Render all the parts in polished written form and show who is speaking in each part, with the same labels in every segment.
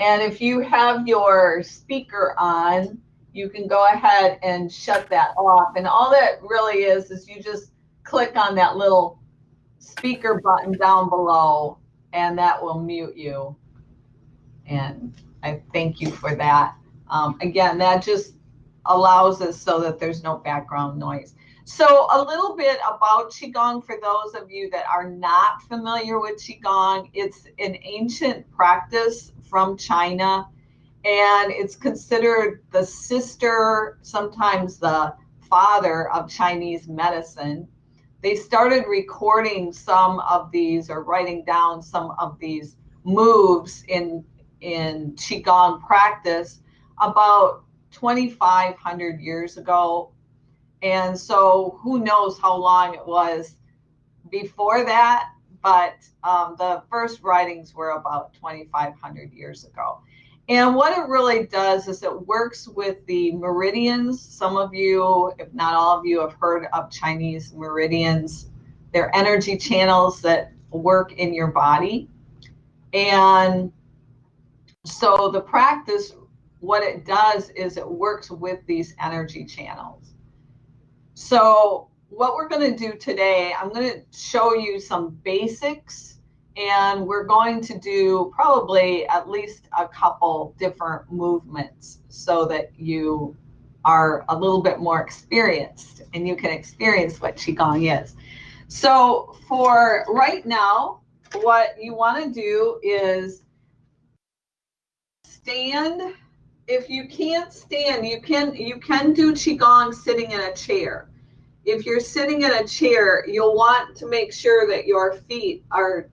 Speaker 1: And if you have your speaker on, you can go ahead and shut that off. And all that really is you just click on that little speaker button down below, and that will mute you. And I thank you for that. Again, that just allows us so that there's no background noise. So a little bit about Qigong for those of you that are not familiar with Qigong. It's an ancient practice from China, and it's considered the sister, sometimes the father of Chinese medicine. They started recording some of these or writing down some of these moves in Qigong practice about 2,500 years ago. And so who knows how long it was before that, but the first writings were about 2,500 years ago. And what it really does is it works with the meridians. Some of you, if not all of you, have heard of Chinese meridians. They're energy channels that work in your body. And so the practice, what it does is it works with these energy channels. So what we're going to do today, I'm going to show you some basics, and we're going to do probably at least a couple different movements so that you are a little bit more experienced and you can experience what Qigong is. So for right now, what you want to do is stand. If you can't stand, you can do Qigong sitting in a chair. If you're sitting in a chair, you'll want to make sure that your feet are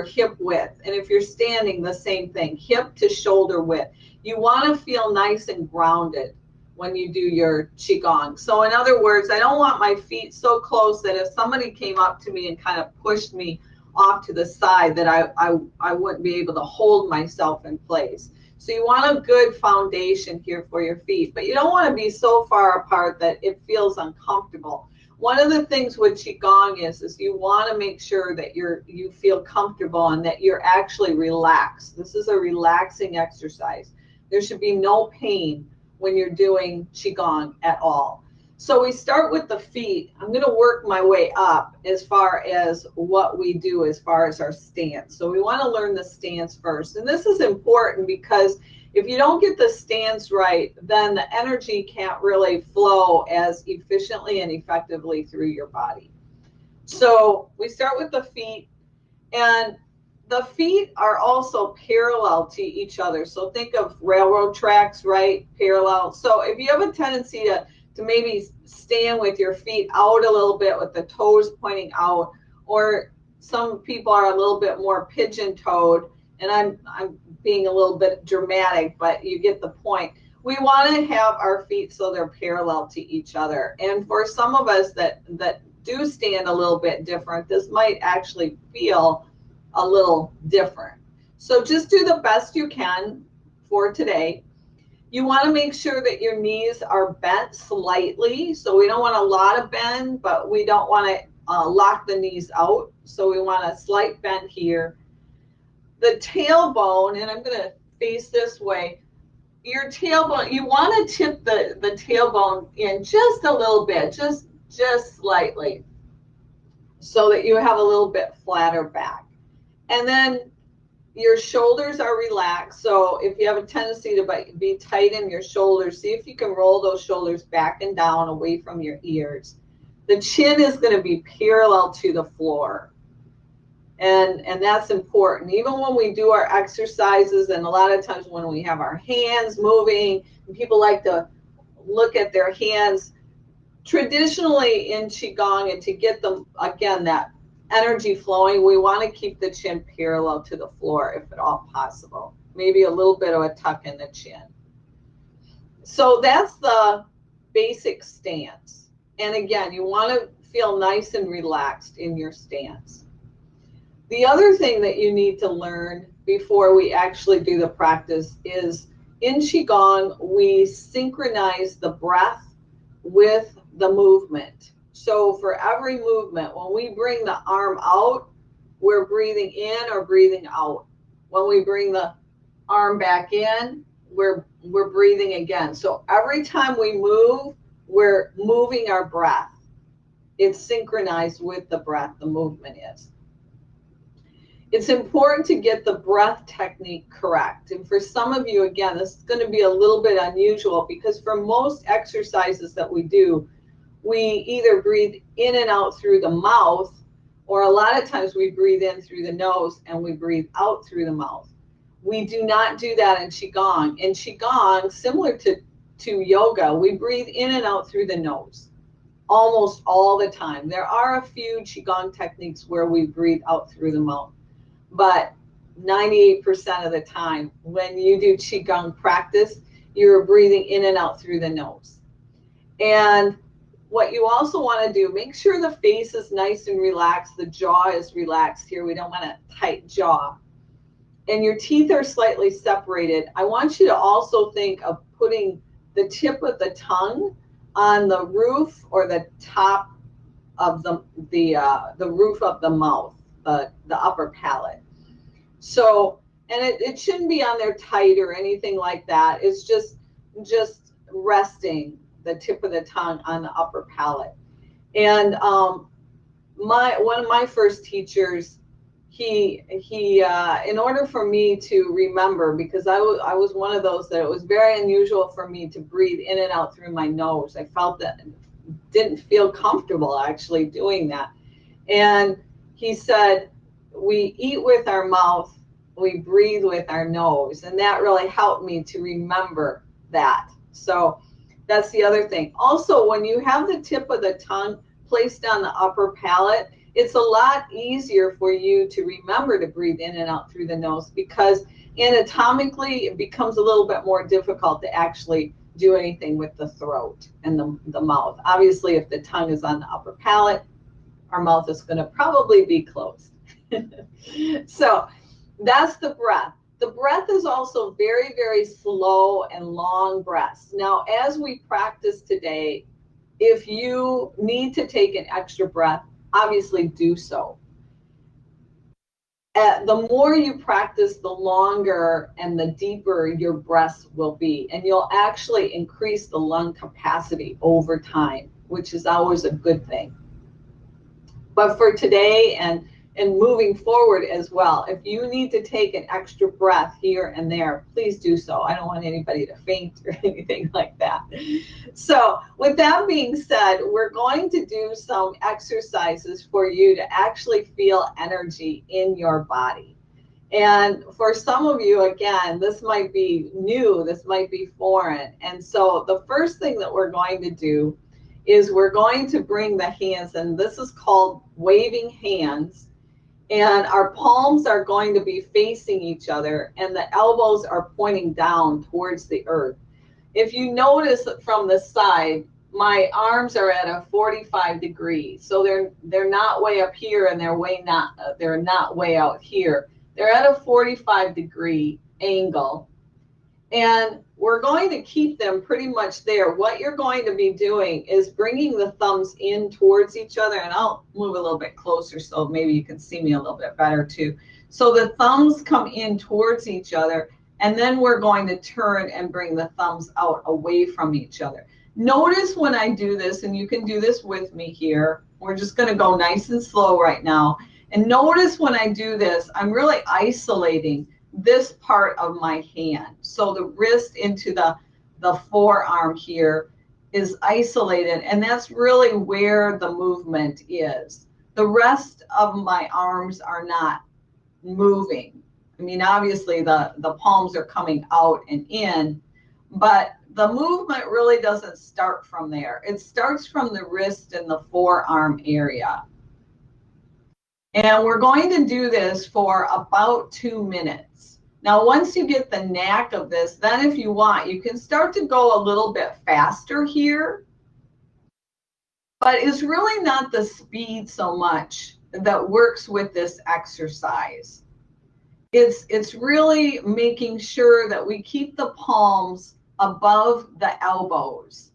Speaker 1: hip width. And if you're standing, the same thing, hip to shoulder width. You want to feel nice and grounded when you do your Qigong. So in other words, I don't want my feet so close that if somebody came up to me and kind of pushed me off to the side that I wouldn't be able to hold myself in place. So you want a good foundation here for your feet, but you don't want to be so far apart that it feels uncomfortable. One of the things with Qigong is you want to make sure that you feel comfortable and that you're actually relaxed. This is a relaxing exercise. There should be no pain when you're doing Qigong at all. So we start with the feet. I'm going to work my way up as far as what we do as far as our stance. So we want to learn the stance first. And this is important because if you don't get the stance right, then the energy can't really flow as efficiently and effectively through your body. So we start with the feet, and the feet are also parallel to each other. So think of railroad tracks, right? Parallel. So if you have a tendency to maybe stand with your feet out a little bit with the toes pointing out, or some people are a little bit more pigeon-toed, and I'm being a little bit dramatic, but you get the point. We want to have our feet so they're parallel to each other. And for some of us that do stand a little bit different, this might actually feel a little different. So just do the best you can for today. You want to make sure that your knees are bent slightly. So we don't want a lot of bend, but we don't want to lock the knees out. So we want a slight bend here. The tailbone, and I'm going to face this way, your tailbone, you want to tip the tailbone in just a little bit, just slightly, so that you have a little bit flatter back. And then your shoulders are relaxed. So if you have a tendency to be tight in your shoulders, see if you can roll those shoulders back and down away from your ears. The chin is going to be parallel to the floor. And that's important. Even when we do our exercises, and a lot of times when we have our hands moving, and people like to look at their hands, traditionally in Qigong, and to get them, again, that energy flowing, we want to keep the chin parallel to the floor if at all possible. Maybe a little bit of a tuck in the chin. So that's the basic stance. And again, you want to feel nice and relaxed in your stance. The other thing that you need to learn before we actually do the practice is in Qigong, we synchronize the breath with the movement. So for every movement, when we bring the arm out, we're breathing in or breathing out. When we bring the arm back in, we're breathing again. So every time we move, we're moving our breath. It's synchronized with the breath, the movement is. It's important to get the breath technique correct. And for some of you, again, this is going to be a little bit unusual because for most exercises that we do, we either breathe in and out through the mouth, or a lot of times we breathe in through the nose and we breathe out through the mouth. We do not do that in Qigong. In Qigong, similar to yoga, we breathe in and out through the nose almost all the time. There are a few Qigong techniques where we breathe out through the mouth, but 98% of the time when you do Qigong practice, you're breathing in and out through the nose. And what you also want to do, make sure the face is nice and relaxed, the jaw is relaxed here. We don't want a tight jaw. And your teeth are slightly separated. I want you to also think of putting the tip of the tongue on the roof or the top of the roof of the mouth, the upper palate. So, and it shouldn't be on there tight or anything like that. It's just resting the tip of the tongue on the upper palate. And one of my first teachers, he in order for me to remember, because I was one of those that it was very unusual for me to breathe in and out through my nose. I felt that didn't feel comfortable actually doing that. And he said, we eat with our mouth, we breathe with our nose. And that really helped me to remember that. So that's the other thing. Also, when you have the tip of the tongue placed on the upper palate, it's a lot easier for you to remember to breathe in and out through the nose, because anatomically it becomes a little bit more difficult to actually do anything with the throat and the mouth. Obviously, if the tongue is on the upper palate, our mouth is going to probably be closed. So that's the breath. The breath is also very, very slow and long breaths. Now, as we practice today, if you need to take an extra breath, obviously do so. The more you practice, the longer and the deeper your breaths will be. And you'll actually increase the lung capacity over time, which is always a good thing. But for today and moving forward as well, if you need to take an extra breath here and there, please do so. I don't want anybody to faint or anything like that. So with that being said, we're going to do some exercises for you to actually feel energy in your body. And for some of you, again, this might be new, this might be foreign. And so the first thing that we're going to do is we're going to bring the hands, and this is called waving hands. And our palms are going to be facing each other, and the elbows are pointing down towards the earth. If you notice from the side, my arms are at a 45 degrees. So they're not way up here, and they're not way out here. They're at a 45 degree angle. And we're going to keep them pretty much there. What you're going to be doing is bringing the thumbs in towards each other. And I'll move a little bit closer so maybe you can see me a little bit better too. So the thumbs come in towards each other, and then we're going to turn and bring the thumbs out away from each other. Notice when I do this, and you can do this with me here. We're just going to go nice and slow right now. And notice when I do this, I'm really isolating this part of my hand. So the wrist into the forearm here is isolated, and that's really where the movement is. The rest of my arms are not moving. I mean, obviously the palms are coming out and in, but the movement really doesn't start from there. It starts from the wrist and the forearm area. And we're going to do this for about 2 minutes. Now, once you get the knack of this, then if you want, you can start to go a little bit faster here. But it's really not the speed so much that works with this exercise. It's really making sure that we keep the palms above the elbows.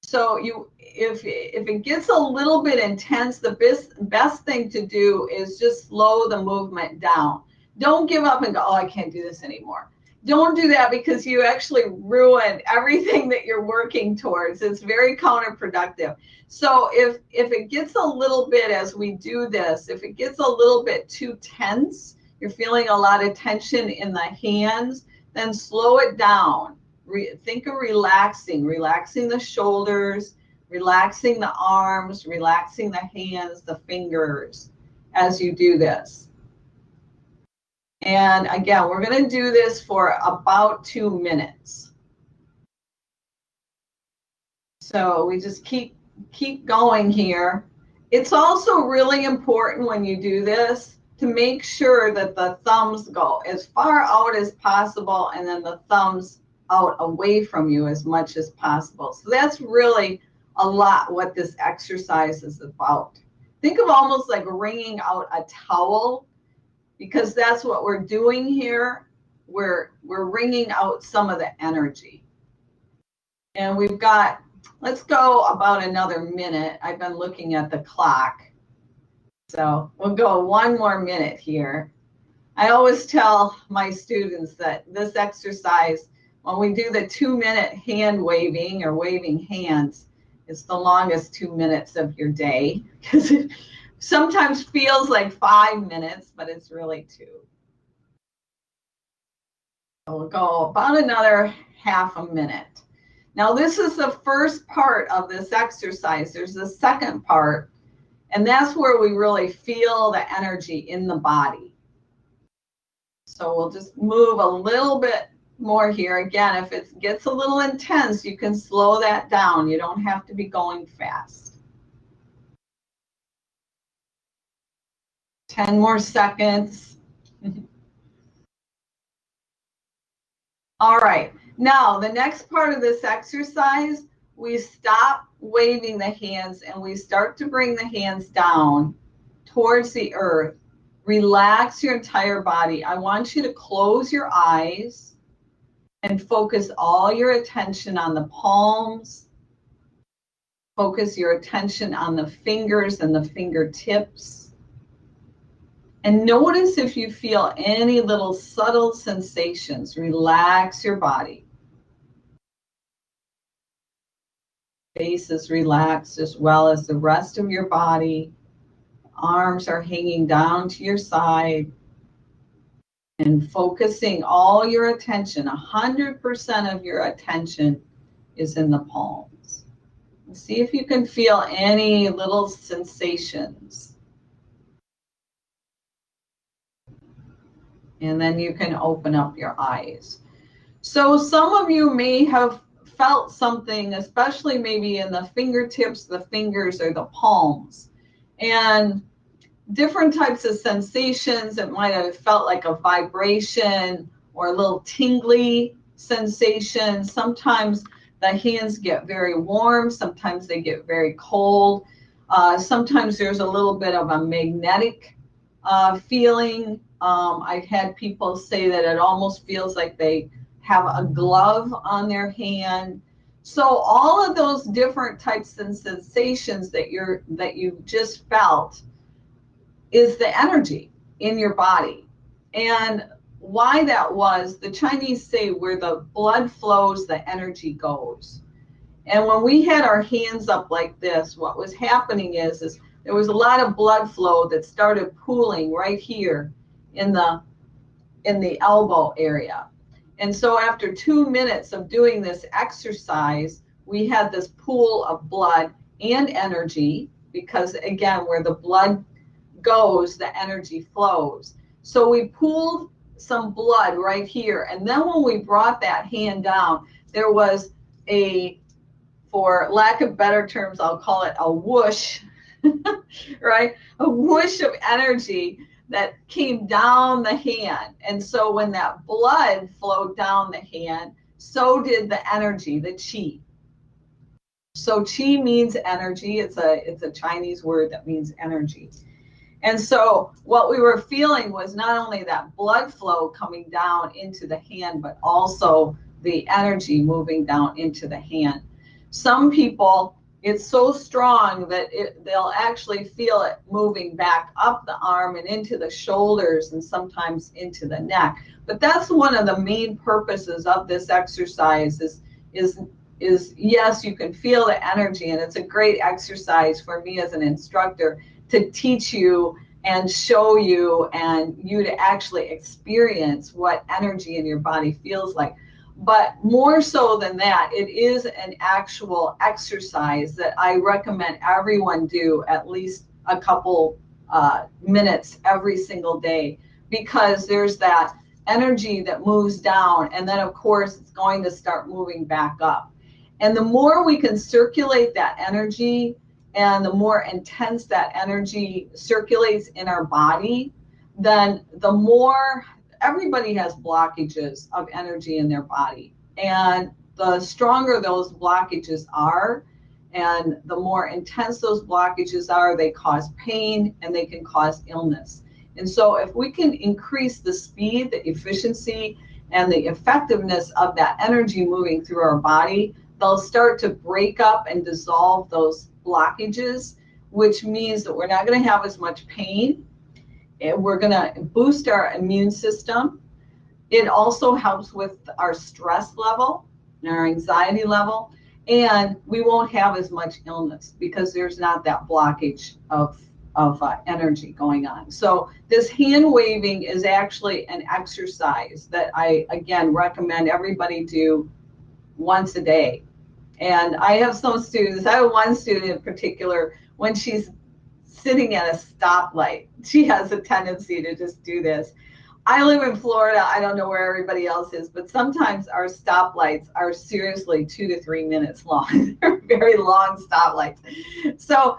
Speaker 1: So if it gets a little bit intense, the best thing to do is just slow the movement down. Don't give up and go, oh, I can't do this anymore. don't do that because you actually ruin everything that you're working towards. It's very counterproductive. So if it gets a little bit, as we do this, if it gets a little bit too tense, you're feeling a lot of tension in the hands, then slow it down. Think of relaxing the shoulders, relaxing the arms, relaxing the hands, the fingers as you do this. And again, we're going to do this for about 2 minutes. So we just keep going here. It's also really important when you do this to make sure that the thumbs go as far out as possible and then the thumbs out away from you as much as possible. So that's really a lot what this exercise is about. Think of almost like wringing out a towel, because that's what we're doing here. We're wringing out some of the energy. And we've got, let's go about another minute. I've been looking at the clock. So we'll go 1 more minute here. I always tell my students that this exercise, when we do the 2-minute hand waving or waving hands, it's the longest 2 minutes of your day, because it sometimes feels like 5 minutes, but it's really 2. So we'll go about another half a minute. Now this is the first part of this exercise. There's a second part, and that's where we really feel the energy in the body. So we'll just move a little bit more here. Again, if it gets a little intense, you can slow that down. You don't have to be going fast. 10 more seconds. All right, now the next part of this exercise, we stop waving the hands and we start to bring the hands down towards the earth. Relax your entire body. I want you to close your eyes and focus all your attention on the palms. Focus your attention on the fingers and the fingertips. And notice if you feel any little subtle sensations. Relax your body. Face is relaxed as well as the rest of your body. Arms are hanging down to your side. And focusing all your attention, 100% of your attention is in the palms. And see if you can feel any little sensations. And then you can open up your eyes. So some of you may have felt something, especially maybe in the fingertips, the fingers, or the palms. And different types of sensations. It might have felt like a vibration or a little tingly sensation. Sometimes the hands get very warm. Sometimes they get very cold. Sometimes there's a little bit of a magnetic feeling. I've had people say that it almost feels like they have a glove on their hand. So all of those different types of sensations that you just felt is the energy in your body. And why that was, the Chinese say where the blood flows, the energy goes. And when we had our hands up like this, what was happening is there was a lot of blood flow that started pooling right here in the elbow area. And so after 2 minutes of doing this exercise, we had this pool of blood and energy, because again, where the blood goes, the energy flows. So we pooled some blood right here. And then when we brought that hand down, there was for lack of better terms, I'll call it a whoosh, right? A whoosh of energy that came down the hand. And so when that blood flowed down the hand, so did the energy, the qi. So qi means energy. It's a Chinese word that means energy. And so what we were feeling was not only that blood flow coming down into the hand, but also the energy moving down into the hand. Some people, it's so strong that they'll actually feel it moving back up the arm and into the shoulders and sometimes into the neck. But that's one of the main purposes of this exercise is yes, you can feel the energy, and it's a great exercise for me as an instructor to teach you and show you and you to actually experience what energy in your body feels like. But more so than that, it is an actual exercise that I recommend everyone do at least a couple minutes every single day, because there's that energy that moves down, and then of course it's going to start moving back up. And the more we can circulate that energy, and the more intense that energy circulates in our body, then the more, everybody has blockages of energy in their body. And the stronger those blockages are, and the more intense those blockages are, they cause pain and they can cause illness. And so if we can increase the speed, the efficiency, and the effectiveness of that energy moving through our body, they'll start to break up and dissolve those blockages, which means that we're not going to have as much pain. And we're going to boost our immune system. It also helps with our stress level and our anxiety level. And we won't have as much illness because there's not that blockage of energy going on. So this hand waving is actually an exercise that I, again, recommend everybody do once a day. And I have some students, I have one student in particular, when she's sitting at a stoplight, she has a tendency to just do this. I live in Florida. I don't know where everybody else is, but sometimes our stoplights are seriously 2 to 3 minutes long. They're very long stoplights. So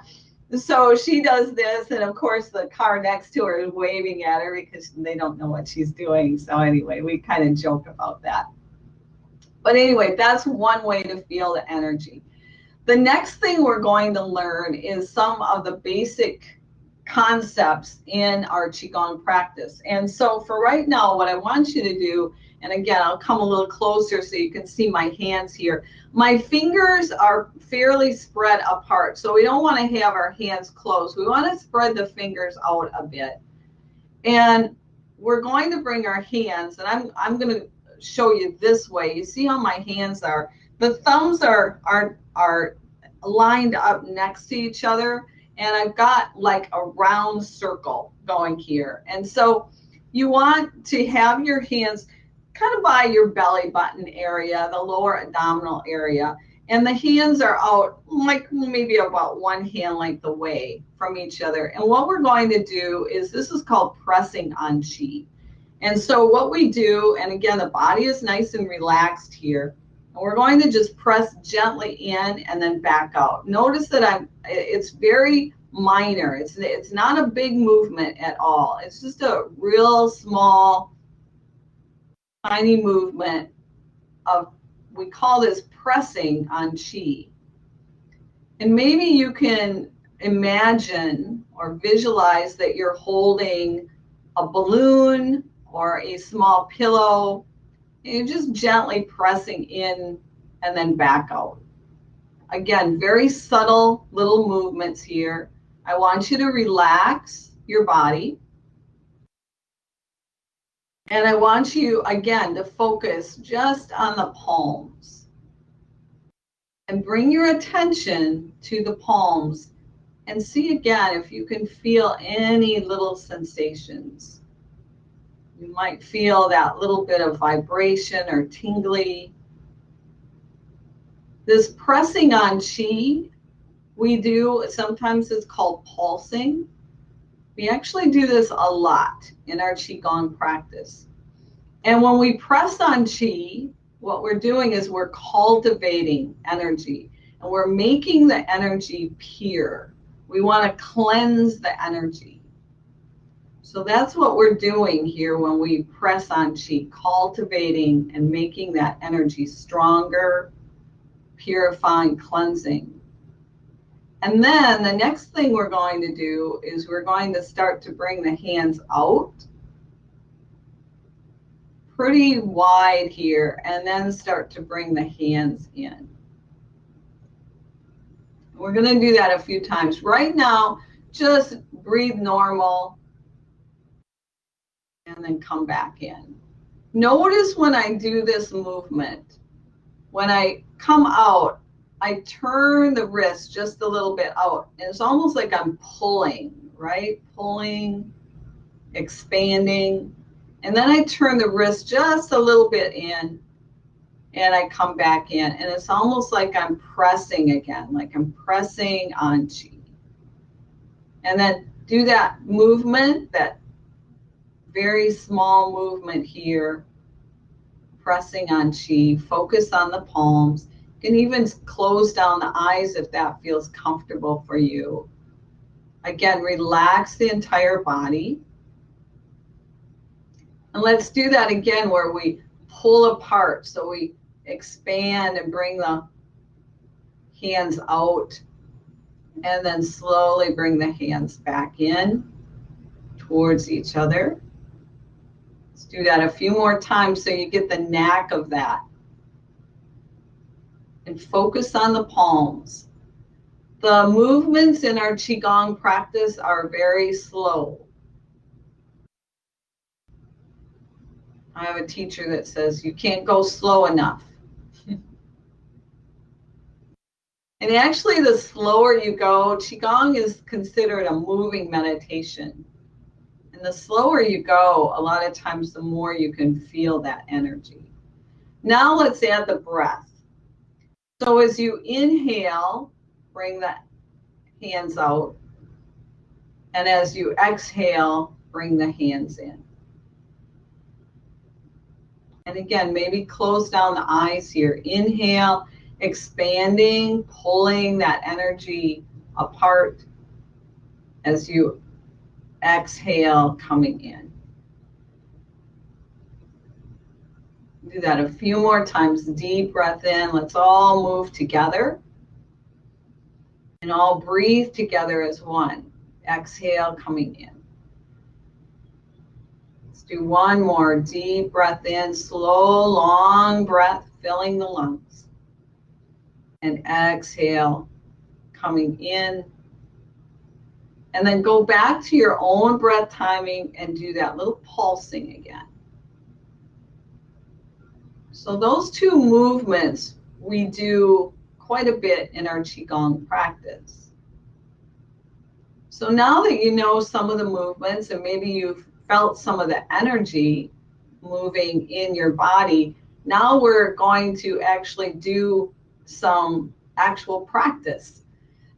Speaker 1: she does this, and of course the car next to her is waving at her because they don't know what she's doing. So anyway, we kind of joke about that. But anyway, that's one way to feel the energy. The next thing we're going to learn is some of the basic concepts in our Qigong practice. And so for right now, what I want you to do, and again, I'll come a little closer so you can see my hands here. My fingers are fairly spread apart, so we don't want to have our hands close. We want to spread the fingers out a bit. And we're going to bring our hands, and I'm going to show you this way. You see how my hands are? The thumbs are lined up next to each other, and I've got like a round circle going here. And so you want to have your hands kind of by your belly button area, the lower abdominal area, and the hands are out like maybe about one hand length away from each other. And what we're going to do is, this is called pressing on Qi. And so what we do, and again, the body is nice and relaxed here, and we're going to just press gently in and then back out. Notice that it's very minor. It's not a big movement at all. It's just a real small, tiny movement of, we call this pressing on Qi. And maybe you can imagine or visualize that you're holding a balloon or a small pillow, and you're just gently pressing in and then back out. Again, very subtle little movements here. I want you to relax your body. And I want you, again, to focus just on the palms. And bring your attention to the palms and see again if you can feel any little sensations. You might feel that little bit of vibration or tingly. This pressing on Qi, we do, sometimes it's called pulsing. We actually do this a lot in our Qigong practice. And when we press on Qi, what we're doing is we're cultivating energy, and we're making the energy pure. We want to cleanse the energy. So that's what we're doing here when we press on Qi, cultivating and making that energy stronger, purifying, cleansing. And then the next thing we're going to do is we're going to start to bring the hands out pretty wide here, and then start to bring the hands in. We're going to do that a few times. Right now, just breathe normal and then come back in. Notice when I do this movement, when I come out, I turn the wrist just a little bit out. And it's almost like I'm pulling, right? Pulling, expanding. And then I turn the wrist just a little bit in and I come back in. And it's almost like I'm pressing again, like I'm pressing on chi. And then do that movement, that very small movement here, pressing on chi. Focus on the palms. You can even close down the eyes if that feels comfortable for you. Again, relax the entire body. And let's do that again where we pull apart. So we expand and bring the hands out and then slowly bring the hands back in towards each other. Let's do that a few more times so you get the knack of that. And focus on the palms. The movements in our Qigong practice are very slow. I have a teacher that says you can't go slow enough. And actually, the slower you go, Qigong is considered a moving meditation. And the slower you go, a lot of times, the more you can feel that energy. Now let's add the breath. So as you inhale, bring the hands out. And as you exhale, bring the hands in. And again, maybe close down the eyes here. Inhale, expanding, pulling that energy apart. As you exhale, coming in. Do that a few more times. Deep breath in. Let's all move together. And all breathe together as one. Exhale, coming in. Let's do one more. Deep breath in. Slow, long breath, filling the lungs. And exhale, coming in. And then go back to your own breath timing and do that little pulsing again. So those two movements we do quite a bit in our Qigong practice. So now that you know some of the movements and maybe you've felt some of the energy moving in your body, now we're going to actually do some actual practice.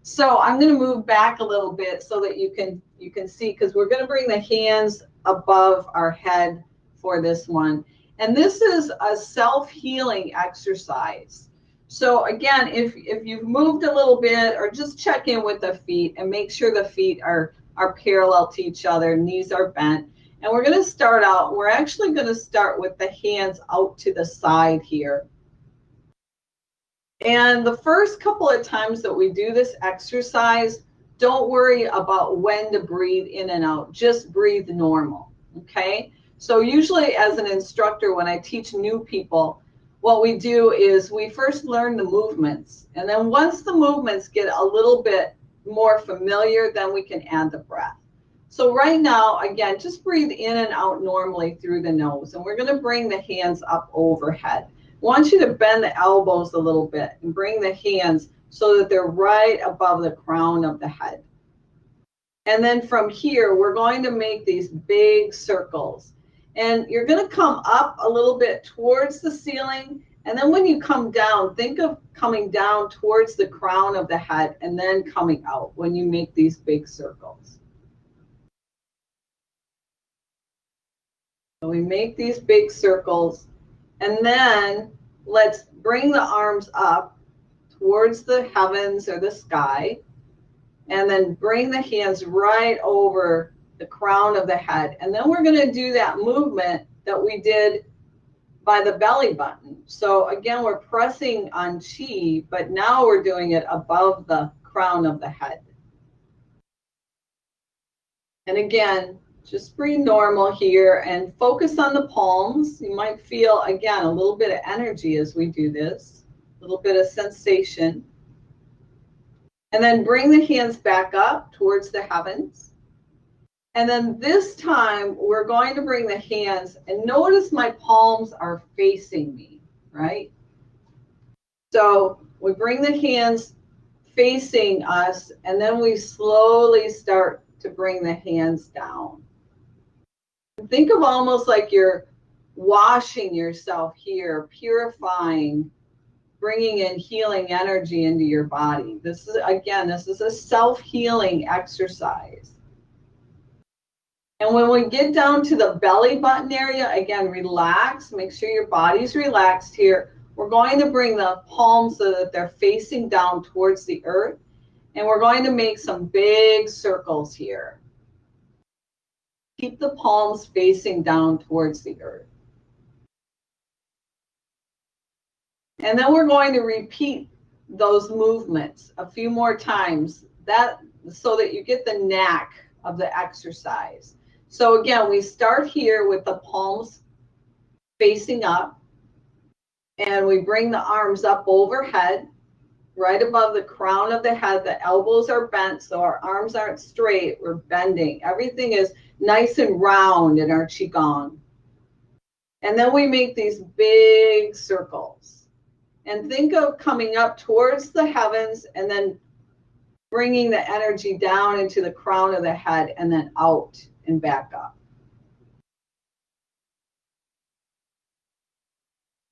Speaker 1: So I'm going to move back a little bit so that you can see, because we're going to bring the hands above our head for this one. And this is a self-healing exercise. So again, if you've moved a little bit, or just check in with the feet and make sure the feet are parallel to each other, knees are bent. And we're going to start out, we're actually going to start with the hands out to the side here. And the first couple of times that we do this exercise, don't worry about when to breathe in and out. Just breathe normal, okay? So usually as an instructor, when I teach new people, what we do is we first learn the movements. And then once the movements get a little bit more familiar, then we can add the breath. So right now, again, just breathe in and out normally through the nose. And we're going to bring the hands up overhead. I want you to bend the elbows a little bit and bring the hands so that they're right above the crown of the head. And then from here, we're going to make these big circles. And you're going to come up a little bit towards the ceiling. And then when you come down, think of coming down towards the crown of the head and then coming out when you make these big circles. So we make these big circles. And then let's bring the arms up towards the heavens or the sky. And then bring the hands right over the crown of the head. And then we're going to do that movement that we did by the belly button. So again, we're pressing on chi, but now we're doing it above the crown of the head. And again, just breathe normal here and focus on the palms. You might feel, again, a little bit of energy as we do this, a little bit of sensation. And then bring the hands back up towards the heavens. And then this time we're going to bring the hands, and notice my palms are facing me, right? So we bring the hands facing us, and then we slowly start to bring the hands down. Think of almost like you're washing yourself here, purifying, bringing in healing energy into your body. This is, again, this is a self-healing exercise. And when we get down to the belly button area, again, relax, make sure your body's relaxed here. We're going to bring the palms so that they're facing down towards the earth. And we're going to make some big circles here. Keep the palms facing down towards the earth. And then we're going to repeat those movements a few more times, that so that you get the knack of the exercise. So again, we start here with the palms facing up, and we bring the arms up overhead, right above the crown of the head. The elbows are bent, so our arms aren't straight. We're bending. Everything is nice and round in our Qigong. And then we make these big circles. And think of coming up towards the heavens and then bringing the energy down into the crown of the head and then out and back up.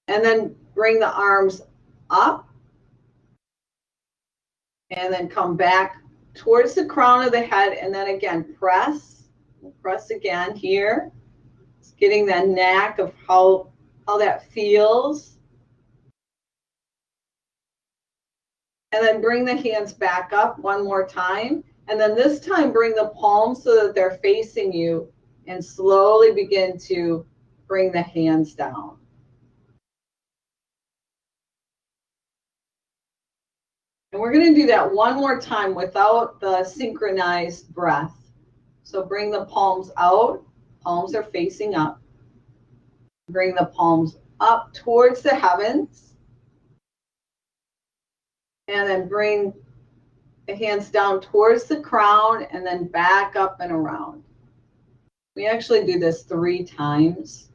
Speaker 1: And then bring the arms up and then come back towards the crown of the head, and then again press again here. It's getting the knack of how that feels. And then bring the hands back up one more time. And then this time bring the palms so that they're facing you, and slowly begin to bring the hands down. And we're going to do that one more time without the synchronized breath. So bring the palms out. Palms are facing up. Bring the palms up towards the heavens. And then bring the hands down towards the crown and then back up and around. We actually do this 3 times.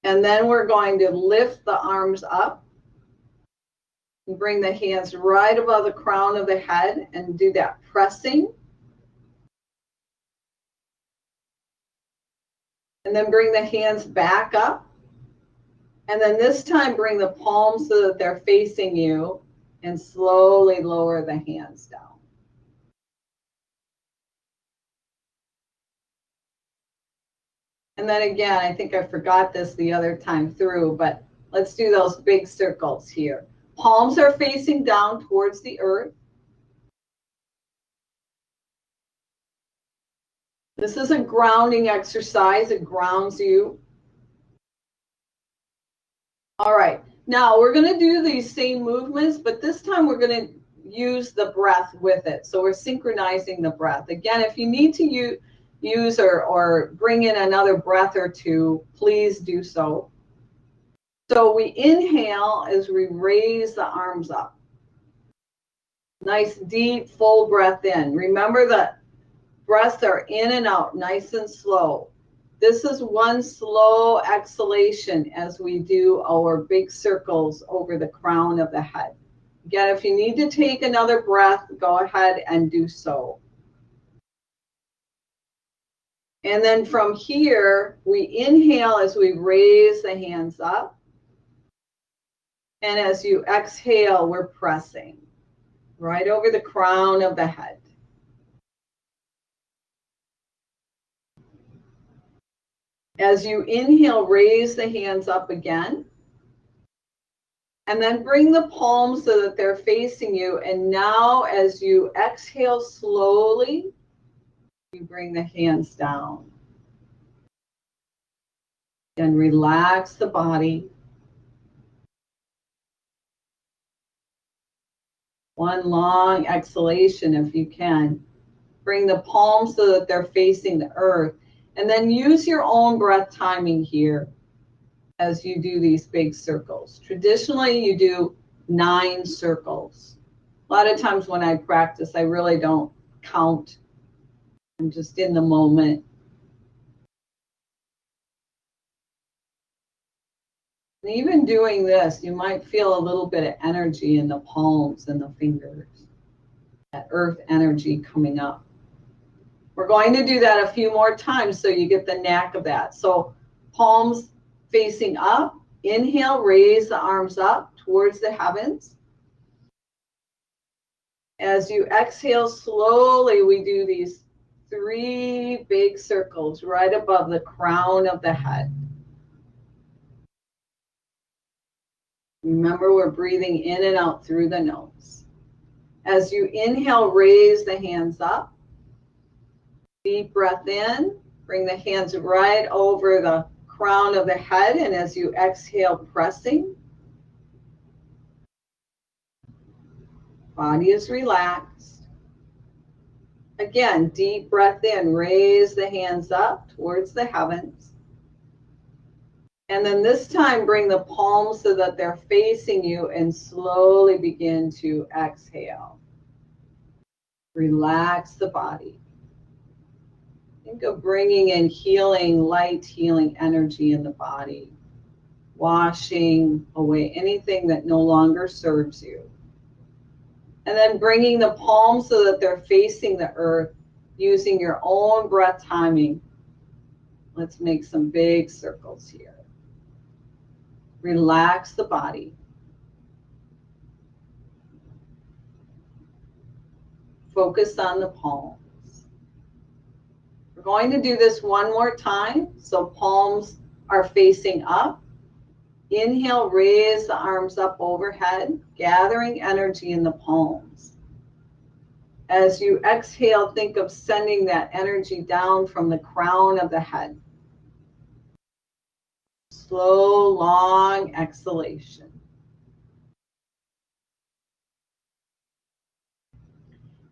Speaker 1: And then we're going to lift the arms up and bring the hands right above the crown of the head and do that pressing. And then bring the hands back up. And then this time bring the palms so that they're facing you, and slowly lower the hands down. And then again, I think I forgot this the other time through, but let's do those big circles here. Palms are facing down towards the earth. This is a grounding exercise. It grounds you. All right. Now we're going to do these same movements, but this time we're going to use the breath with it. So we're synchronizing the breath. Again, if you need to use or bring in another breath or two, please do so. So we inhale as we raise the arms up. Nice, deep, full breath in. Remember that breaths are in and out, nice and slow. This is one slow exhalation as we do our big circles over the crown of the head. Again, if you need to take another breath, go ahead and do so. And then from here, we inhale as we raise the hands up. And as you exhale, we're pressing right over the crown of the head. As you inhale, raise the hands up again. And then bring the palms so that they're facing you. And now as you exhale slowly, you bring the hands down. And relax the body. One long exhalation if you can. Bring the palms so that they're facing the earth. And then use your own breath timing here as you do these big circles. Traditionally, you do 9 circles. A lot of times when I practice, I really don't count. I'm just in the moment. And even doing this, you might feel a little bit of energy in the palms and the fingers, that earth energy coming up. We're going to do that a few more times so you get the knack of that. So palms facing up. Inhale, raise the arms up towards the heavens. As you exhale slowly, we do these 3 big circles right above the crown of the head. Remember, we're breathing in and out through the nose. As you inhale, raise the hands up. Deep breath in. Bring the hands right over the crown of the head. And as you exhale, pressing. Body is relaxed. Again, deep breath in. Raise the hands up towards the heavens. And then this time, bring the palms so that they're facing you and slowly begin to exhale. Relax the body. Think of bringing in healing, light healing energy in the body, washing away anything that no longer serves you. And then bringing the palms so that they're facing the earth using your own breath timing. Let's make some big circles here. Relax the body. Focus on the palms. We're going to do this one more time. So palms are facing up. Inhale, raise the arms up overhead, gathering energy in the palms. As you exhale, think of sending that energy down from the crown of the head. Slow, long exhalation.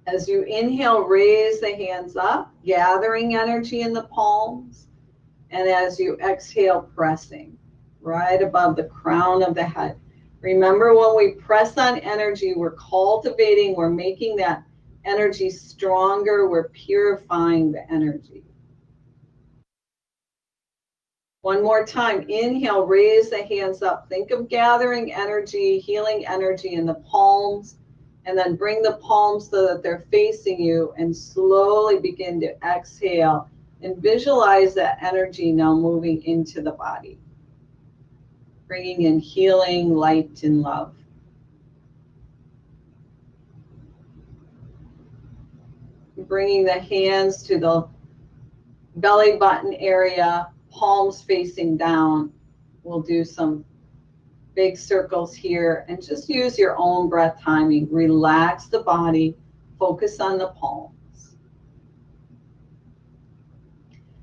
Speaker 1: As you inhale, raise the hands up, gathering energy in the palms. And as you exhale, pressing right above the crown of the head. Remember, when we press on energy, we're cultivating, we're making that energy stronger, we're purifying the energy. One more time, inhale, raise the hands up. Think of gathering energy, healing energy in the palms, and then bring the palms so that they're facing you and slowly begin to exhale and visualize that energy now moving into the body, bringing in healing, light, and love. Bringing the hands to the belly button area, palms facing down. We'll do some big circles here and just use your own breath timing. Relax the body, focus on the palms.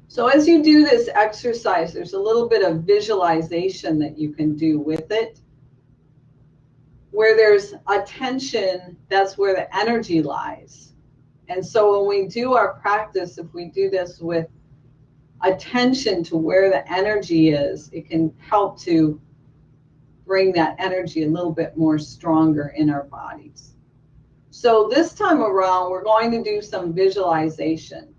Speaker 1: So as you do this exercise, there's a little bit of visualization that you can do with it. Where there's attention, that's where the energy lies. And so when we do our practice, if we do this with attention to where the energy is, it can help to bring that energy a little bit more stronger in our bodies. So this time around, we're going to do some visualization.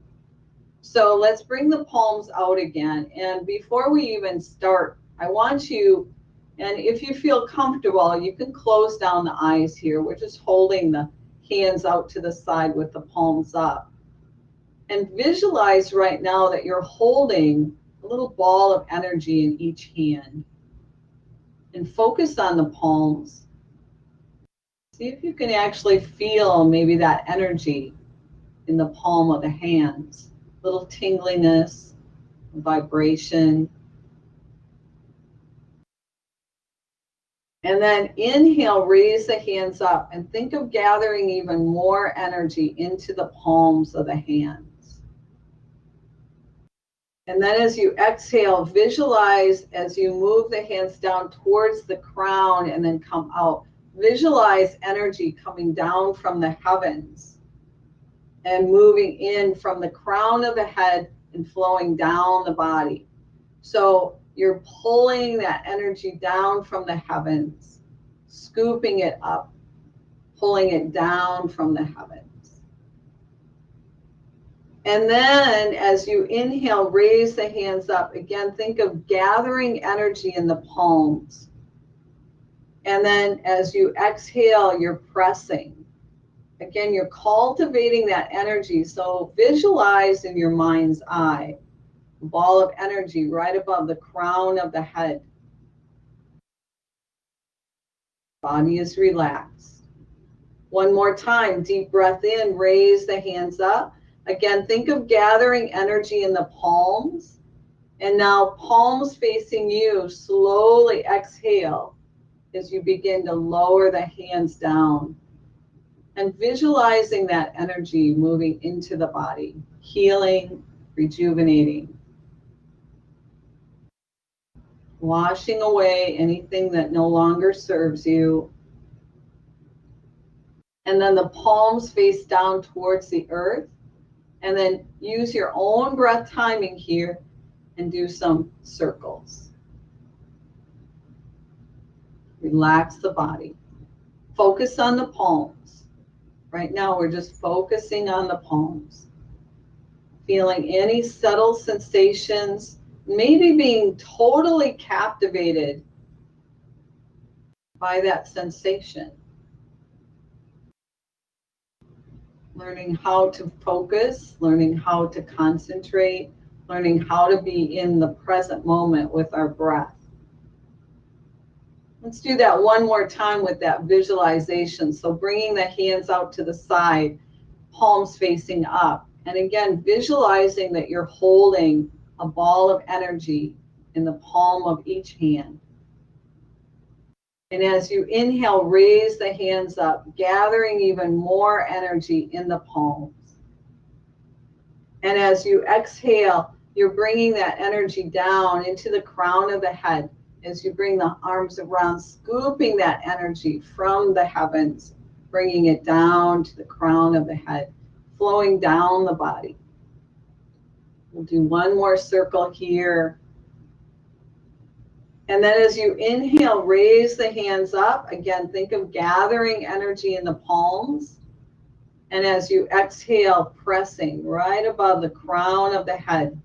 Speaker 1: So let's bring the palms out again. And before we even start, I want you, and if you feel comfortable, you can close down the eyes here. We're just holding the hands out to the side with the palms up. And visualize right now that you're holding a little ball of energy in each hand. And focus on the palms. See if you can actually feel maybe that energy in the palm of the hands. Little tingliness, vibration. And then inhale, raise the hands up and think of gathering even more energy into the palms of the hands. And then as you exhale, visualize as you move the hands down towards the crown and then come out. Visualize energy coming down from the heavens and moving in from the crown of the head and flowing down the body. So you're pulling that energy down from the heavens, scooping it up, pulling it down from the heavens. And then as you inhale, raise the hands up. Again, think of gathering energy in the palms. And then as you exhale, you're pressing. Again, you're cultivating that energy. So visualize in your mind's eye a ball of energy right above the crown of the head. Body is relaxed. One more time, deep breath in, raise the hands up. Again, think of gathering energy in the palms. And now palms facing you, slowly exhale as you begin to lower the hands down. And visualizing that energy moving into the body, healing, rejuvenating, washing away anything that no longer serves you. And then the palms face down towards the earth. And then use your own breath timing here and do some circles. Relax the body. Focus on the palms. Right now, we're just focusing on the palms. Feeling any subtle sensations, maybe being totally captivated by that sensation. Learning how to focus, learning how to concentrate, learning how to be in the present moment with our breath. Let's do that one more time with that visualization. So bringing the hands out to the side, palms facing up. And again, visualizing that you're holding a ball of energy in the palm of each hand. And as you inhale, raise the hands up, gathering even more energy in the palms. And as you exhale, you're bringing that energy down into the crown of the head. As you bring the arms around, scooping that energy from the heavens, bringing it down to the crown of the head, flowing down the body. We'll do one more circle here. And then as you inhale, raise the hands up. Again, think of gathering energy in the palms. And as you exhale, pressing right above the crown of the head.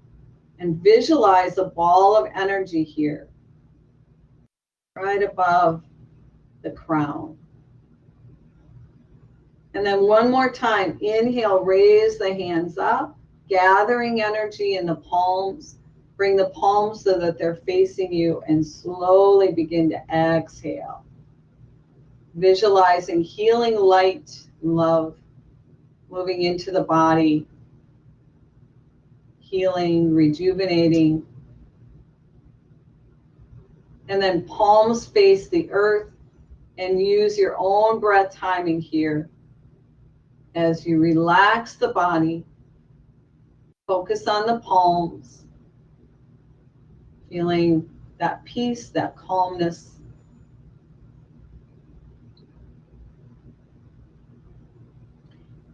Speaker 1: And visualize a ball of energy here, right above the crown. And then one more time, inhale, raise the hands up, gathering energy in the palms. Bring the palms so that they're facing you and slowly begin to exhale. Visualizing healing light and love moving into the body, healing, rejuvenating. And then palms face the earth and use your own breath timing here. As you relax the body, focus on the palms, feeling that peace, that calmness.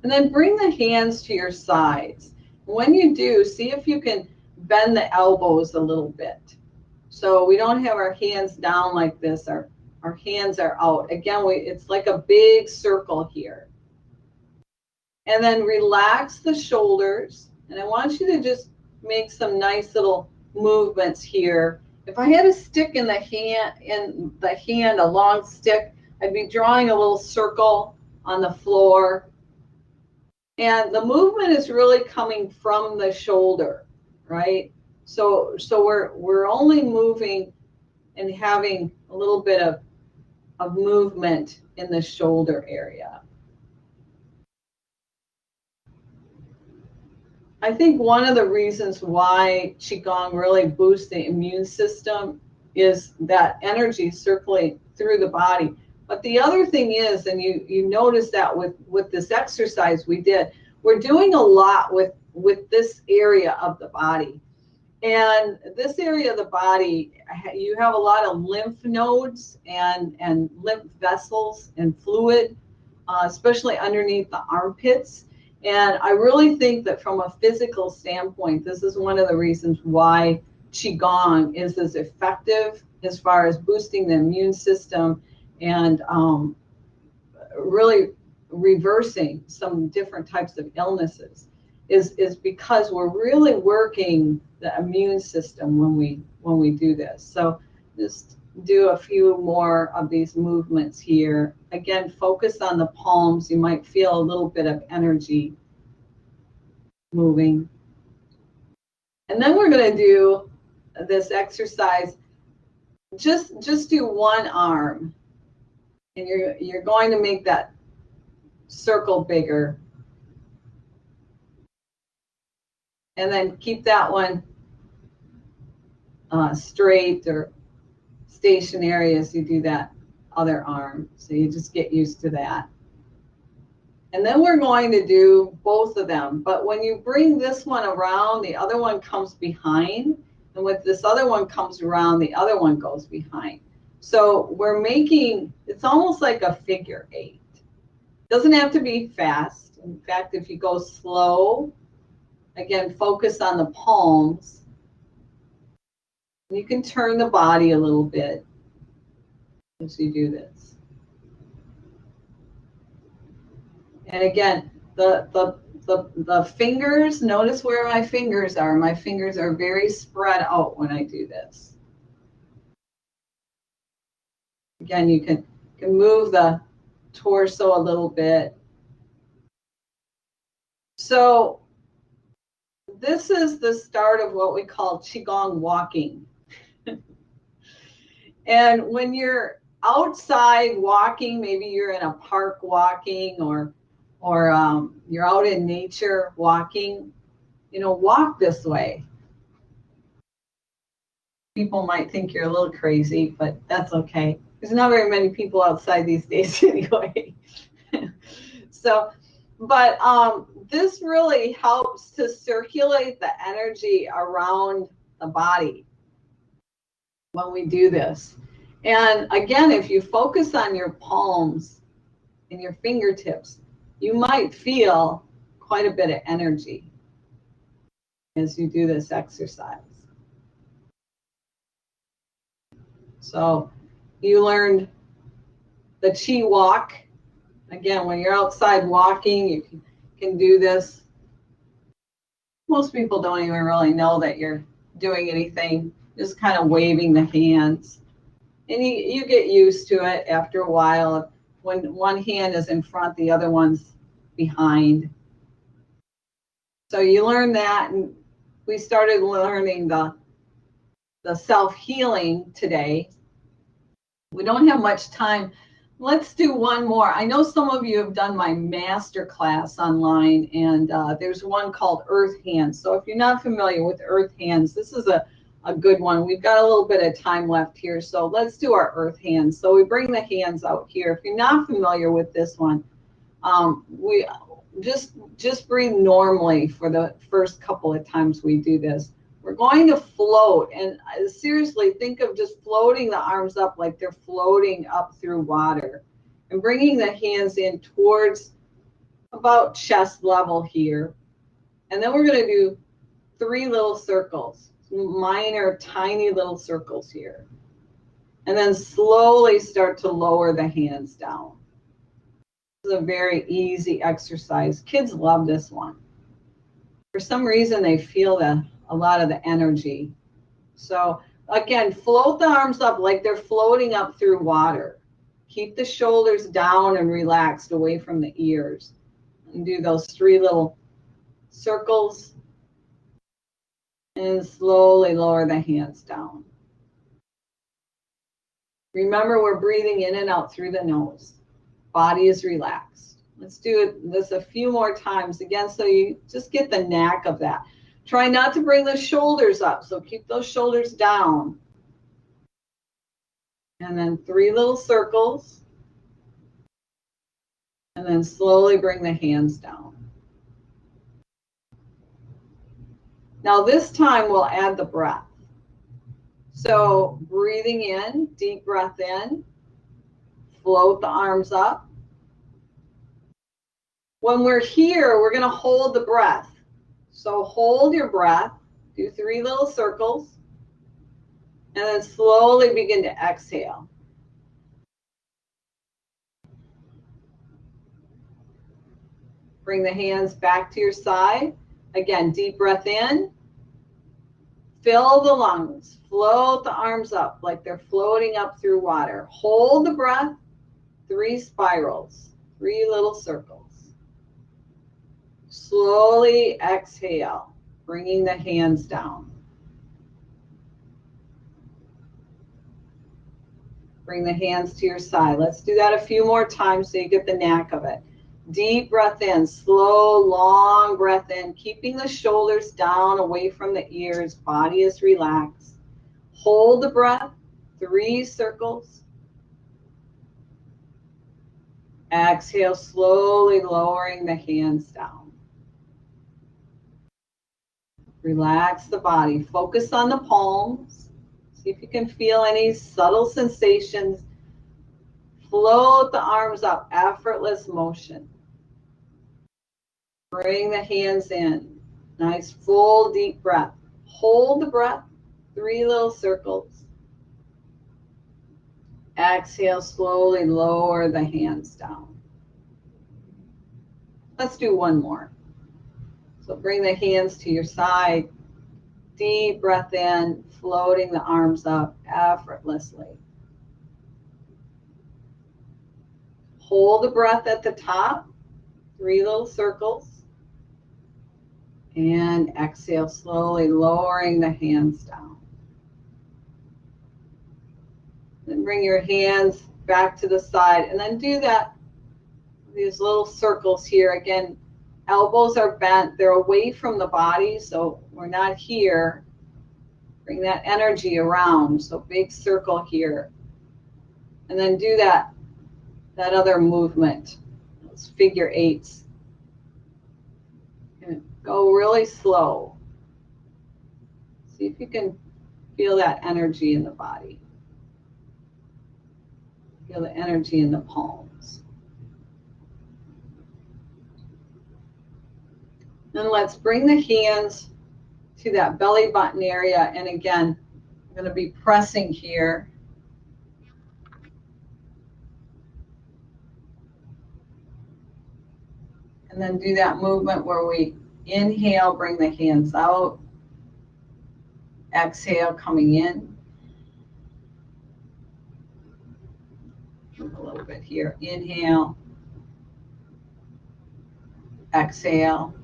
Speaker 1: And then bring the hands to your sides. When you do, see if you can bend the elbows a little bit. So we don't have our hands down like this. Our hands are out. Again, it's like a big circle here. And then relax the shoulders. And I want you to just make some nice little movements here. If I had a stick in the hand, a long stick, I'd be drawing a little circle on the floor. And the movement is really coming from the shoulder, right? So we're only moving and having a little bit of movement in the shoulder area. I think one of the reasons why Qigong really boosts the immune system is that energy circulating through the body. But the other thing is, and you notice that with this exercise we did, we're doing a lot with this area of the body. And this area of the body, you have a lot of lymph nodes and lymph vessels and fluid, especially underneath the armpits. And I really think that from a physical standpoint, this is one of the reasons why Qigong is as effective as far as boosting the immune system and really reversing some different types of illnesses is because we're really working the immune system when we do this. So just do a few more of these movements here. Again, focus on the palms. You might feel a little bit of energy moving. And then we're going to do this exercise. Just do one arm, and you're going to make that circle bigger. And then keep that one straight or stationary as you do that other arm. So you just get used to that. And then we're going to do both of them. But when you bring this one around, the other one comes behind. And with this other one comes around, the other one goes behind. So we're making, it's almost like a figure 8. Doesn't have to be fast. In fact, if you go slow, again, focus on the palms. You can turn the body a little bit as you do this. And again, the fingers, notice where my fingers are. My fingers are very spread out when I do this. Again, you can move the torso a little bit. So this is the start of what we call Qigong walking. And when you're outside walking, maybe you're in a park walking or you're out in nature walking, walk this way. People might think you're a little crazy, but that's okay. There's not very many people outside these days anyway. So, but this really helps to circulate the energy around the body when we do this. And again, if you focus on your palms and your fingertips, you might feel quite a bit of energy as you do this exercise. So you learned the Qi walk. Again, when you're outside walking, you can do this. Most people don't even really know that you're doing anything, just kind of waving the hands. And you get used to it after a while. When one hand is in front, the other one's behind. So you learn that, and we started learning the self-healing today. We don't have much time. Let's do one more. I know some of you have done my master class online, and there's one called Earth Hands. So if you're not familiar with Earth Hands, this is a good one. We've got a little bit of time left here, so let's do our Earth Hands. So we bring the hands out here. If you're not familiar with this one, we just breathe normally for the first couple of times we do this. We're going to float, and seriously, think of just floating the arms up like they're floating up through water, and bringing the hands in towards about chest level here. And then we're going to do 3 little circles, minor, tiny little circles here. And then slowly start to lower the hands down. This is a very easy exercise. Kids love this one. For some reason, they feel a lot of the energy. So again, float the arms up like they're floating up through water. Keep the shoulders down and relaxed away from the ears. And do those 3 little circles. And slowly lower the hands down. Remember, we're breathing in and out through the nose. Body is relaxed. Let's do this a few more times again so you just get the knack of that. Try not to bring the shoulders up, so keep those shoulders down. And then 3 little circles. And then slowly bring the hands down. Now this time we'll add the breath. So breathing in, deep breath in, float the arms up. When we're here, we're going to hold the breath. So hold your breath, do 3 little circles, and then slowly begin to exhale. Bring the hands back to your side. Again, deep breath in. Fill the lungs. Float the arms up like they're floating up through water. Hold the breath. 3 spirals, 3 little circles. Slowly exhale, bringing the hands down. Bring the hands to your side. Let's do that a few more times so you get the knack of it. Deep breath in, slow, long breath in, keeping the shoulders down away from the ears. Body is relaxed. Hold the breath, 3 circles. Exhale, slowly lowering the hands down. Relax the body. Focus on the palms. See if you can feel any subtle sensations. Float the arms up, effortless motion. Bring the hands in. Nice full deep breath. Hold the breath, 3 little circles. Exhale, slowly lower the hands down. Let's do one more. So bring the hands to your side. Deep breath in, floating the arms up effortlessly. Hold the breath at the top, 3 little circles. And exhale, slowly lowering the hands down. Then bring your hands back to the side and then do that, these little circles here. Again, elbows are bent, they're away from the body, so we're not here. Bring that energy around, so big circle here. And then do that other movement, those figure 8s. And go really slow. See if you can feel that energy in the body. Feel the energy in the palms. Then let's bring the hands to that belly button area. And again, I'm going to be pressing here. And then do that movement where we inhale, bring the hands out. Exhale, coming in. Move a little bit here. Inhale. Exhale.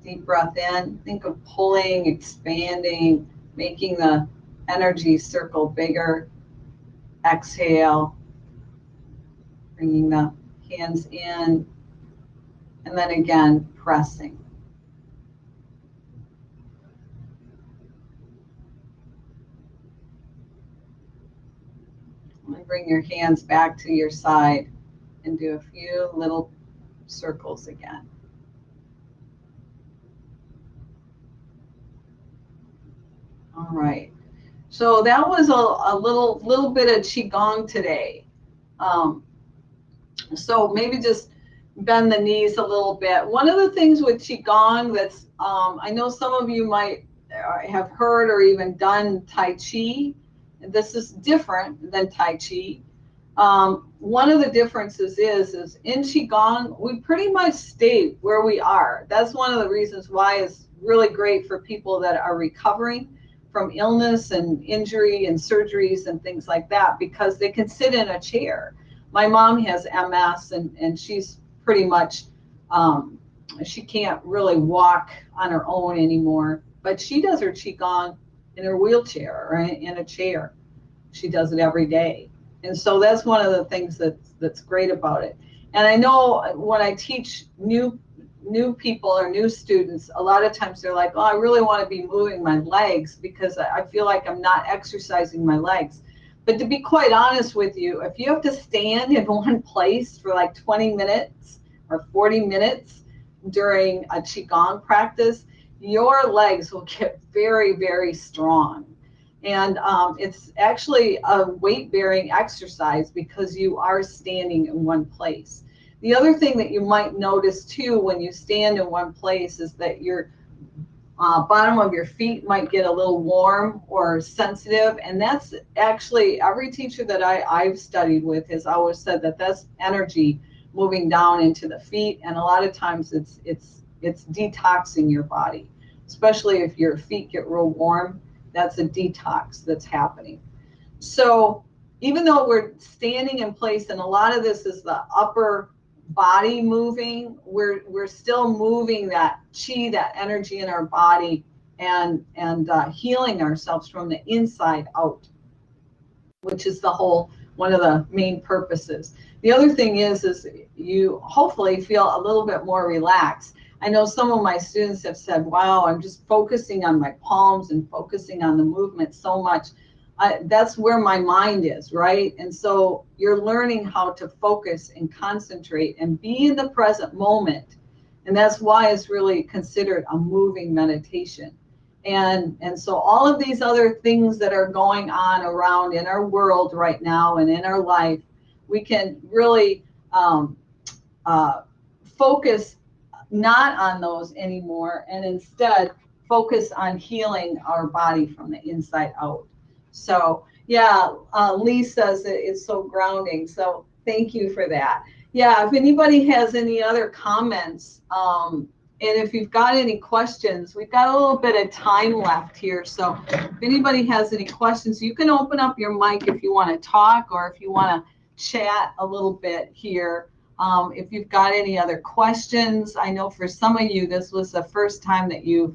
Speaker 1: Deep breath in. Think of pulling, expanding, making the energy circle bigger. Exhale. Bringing the hands in. And then again, pressing. And bring your hands back to your side and do a few little circles again. All right. So that was a little bit of Qigong today. So maybe just bend the knees a little bit. One of the things with Qigong that's, I know some of you might have heard or even done Tai Chi. This is different than Tai Chi. One of the differences is in Qigong, we pretty much stay where we are. That's one of the reasons why it's really great for people that are recovering from illness and injury and surgeries and things like that, because they can sit in a chair. My mom has MS and she's pretty much, she can't really walk on her own anymore, but she does her Qigong in her wheelchair, right, in a chair. She does it every day. And so that's one of the things that's great about it. And I know when I teach new people or new students, a lot of times they're like, oh, I really want to be moving my legs because I feel like I'm not exercising my legs. But to be quite honest with you, if you have to stand in one place for like 20 minutes or 40 minutes during a Qigong practice, your legs will get very, very strong. And it's actually a weight-bearing exercise because you are standing in one place. The other thing that you might notice too when you stand in one place is that your bottom of your feet might get a little warm or sensitive. And that's actually, every teacher that I've studied with has always said that that's energy moving down into the feet. And a lot of times it's detoxing your body, especially if your feet get real warm. That's a detox that's happening. So even though we're standing in place, and a lot of this is the upper body moving, we're still moving that chi, that energy in our body, and healing ourselves from the inside out, which is the whole one of the main purposes. The other thing is you hopefully feel a little bit more relaxed. I know some of my students have said, wow, I'm just focusing on my palms and focusing on the movement so much. That's where my mind is, right? And so you're learning how to focus and concentrate and be in the present moment. And that's why it's really considered a moving meditation. And so all of these other things that are going on around in our world right now and in our life, we can really focus not on those anymore, and instead focus on healing our body from the inside out. So yeah, Lee says it's so grounding. So thank you for that. Yeah, if anybody has any other comments, and if you've got any questions, we've got a little bit of time left here. So if anybody has any questions, you can open up your mic if you want to talk, or if you want to chat a little bit here. If you've got any other questions, I know for some of you, this was the first time that you've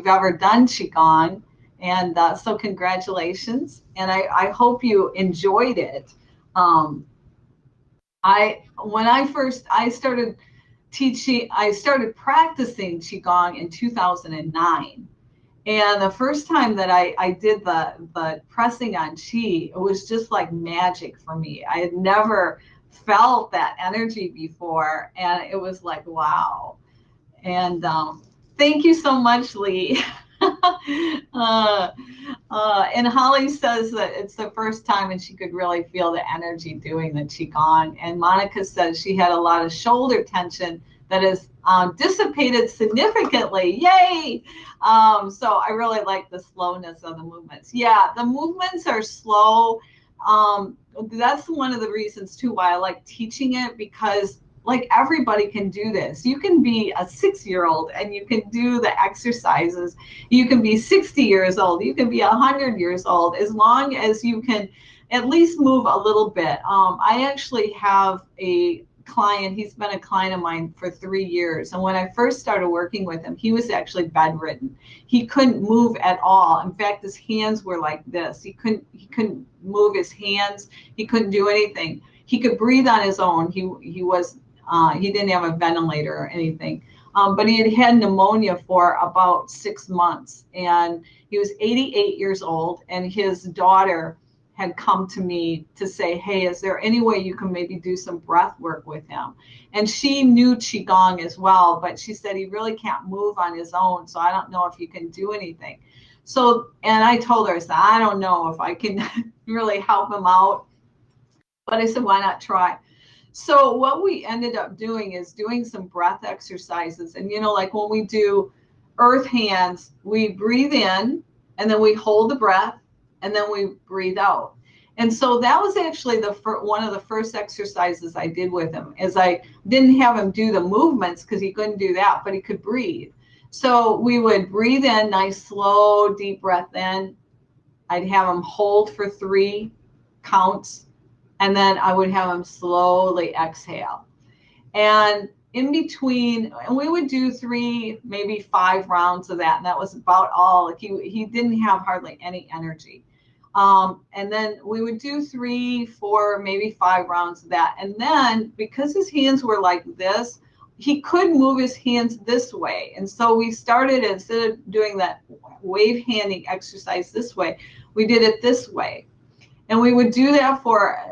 Speaker 1: ever done Qigong. And so congratulations. And I hope you enjoyed it. When I started teaching, I started practicing Qigong in 2009. And the first time that I did the pressing on Qi, it was just like magic for me. I had never felt that energy before. And it was like, wow. And thank you so much, Lee. And Holly says that it's the first time and she could really feel the energy doing the Qigong. And Monica says she had a lot of shoulder tension that is dissipated significantly. Yay! So I really like the slowness of the movements. Yeah, the movements are slow. That's one of the reasons too why I like teaching it, because like everybody can do this. You can be a 6-year-old and you can do the exercises. You can be 60 years old. You can be 100 years old, as long as you can at least move a little bit. I actually have a client. He's been a client of mine for 3 years. And when I first started working with him, he was actually bedridden. He couldn't move at all. In fact, his hands were like this. He couldn't move his hands. He couldn't do anything. He could breathe on his own. He didn't have a ventilator or anything. But he had pneumonia for about 6 months. And he was 88 years old. And his daughter had come to me to say, hey, is there any way you can maybe do some breath work with him? And she knew Qigong as well, but she said he really can't move on his own. So I don't know if you can do anything. So, and I told her, I said, I don't know if I can really help him out. But I said, why not try? So what we ended up doing is doing some breath exercises. And, you know, like when we do earth hands, we breathe in and then we hold the breath and then we breathe out. And so that was actually one of the first exercises I did with him, is I didn't have him do the movements because he couldn't do that, but he could breathe. So we would breathe in, nice, slow, deep breath in. I'd have him hold for 3 counts. And then I would have him slowly exhale. And in between, and we would do 3, maybe 5 rounds of that. And that was about all. He didn't have hardly any energy. And then we would do 3, 4, maybe 5 rounds of that. And then because his hands were like this, he could move his hands this way. And so we started, instead of doing that wave handing exercise this way, we did it this way. And we would do that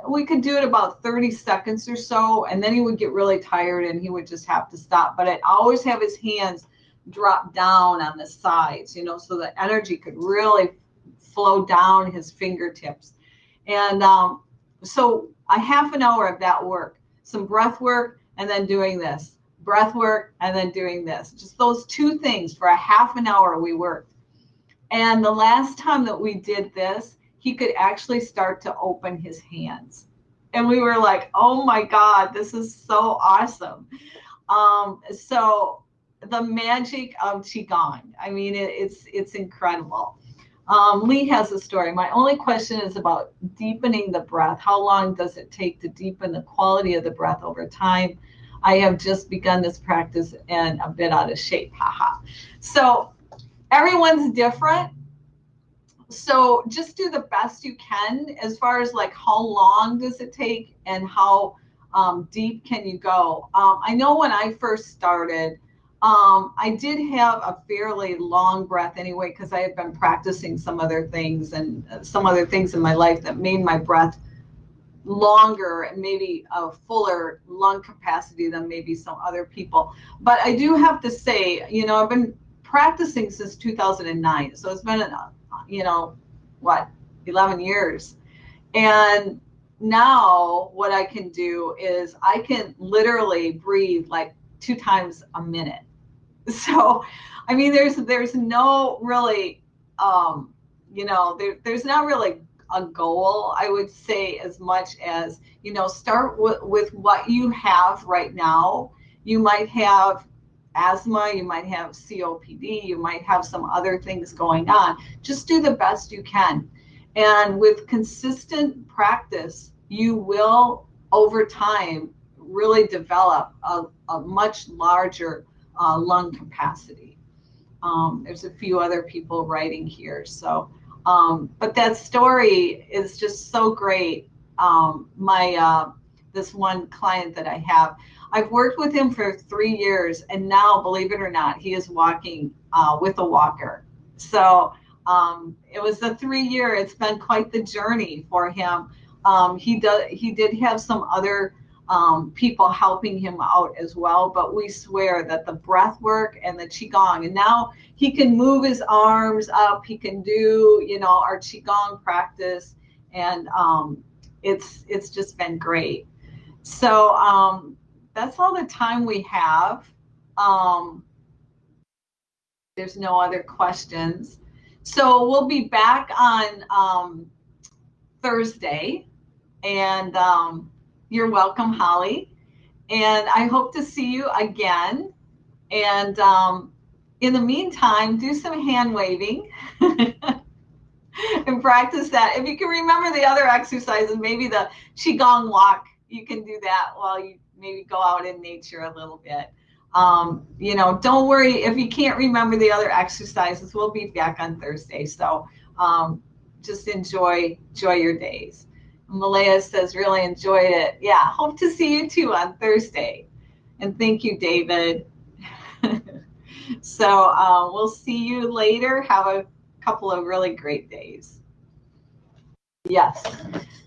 Speaker 1: we could do it about 30 seconds or so. And then he would get really tired and he would just have to stop. But I'd always have his hands drop down on the sides, you know, so the energy could really flow down his fingertips. And so a half an hour of that work, some breath work, and then doing this. breath work, and then doing this. Just those two things for a half an hour we worked. And the last time that we did this, he could actually start to open his hands. And we were like, oh my God, this is so awesome. So the magic of Qigong, I mean, it's incredible. Lee has a story. My only question is about deepening the breath. How long does it take to deepen the quality of the breath over time? I have just begun this practice and a bit out of shape. Haha. So everyone's different. So just do the best you can as far as like how long does it take and how deep can you go. I know when I first started, I did have a fairly long breath anyway, because I had been practicing some other things and some other things in my life that made my breath longer and maybe a fuller lung capacity than maybe some other people. But I do have to say, you know, I've been practicing since 2009. So it's been, you know, what, 11 years. And now what I can do is I can literally breathe like 2 times a minute. So, I mean, there's no really, you know, there's not really a goal, I would say, as much as, you know, start with what you have right now. You might have asthma, you might have COPD, you might have some other things going on. Just do the best you can. And with consistent practice, you will, over time, really develop a much larger lung capacity. There's a few other people writing here. So, but that story is just so great. This one client that I have, I've worked with him for 3 years, and now, believe it or not, he is walking with a walker. So it was a 3-year. It's been quite the journey for him. He did have some other people helping him out as well, but we swear that the breath work and the Qigong, and now he can move his arms up, he can do, you know, our Qigong practice, and it's just been great. So that's all the time we have. There's no other questions. So we'll be back on Thursday, and you're welcome, Holly. And I hope to see you again. And in the meantime, do some hand waving and practice that. If you can remember the other exercises, maybe the Qigong walk, you can do that while you maybe go out in nature a little bit. You know, don't worry if you can't remember the other exercises. We'll be back on Thursday. So just enjoy your days. Malaya says, really enjoyed it. Yeah, hope to see you too on Thursday. And thank you, David. So we'll see you later. Have a couple of really great days. Yes,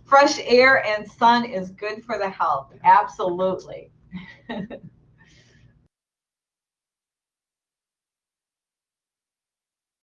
Speaker 1: fresh air and sun is good for the health. Absolutely.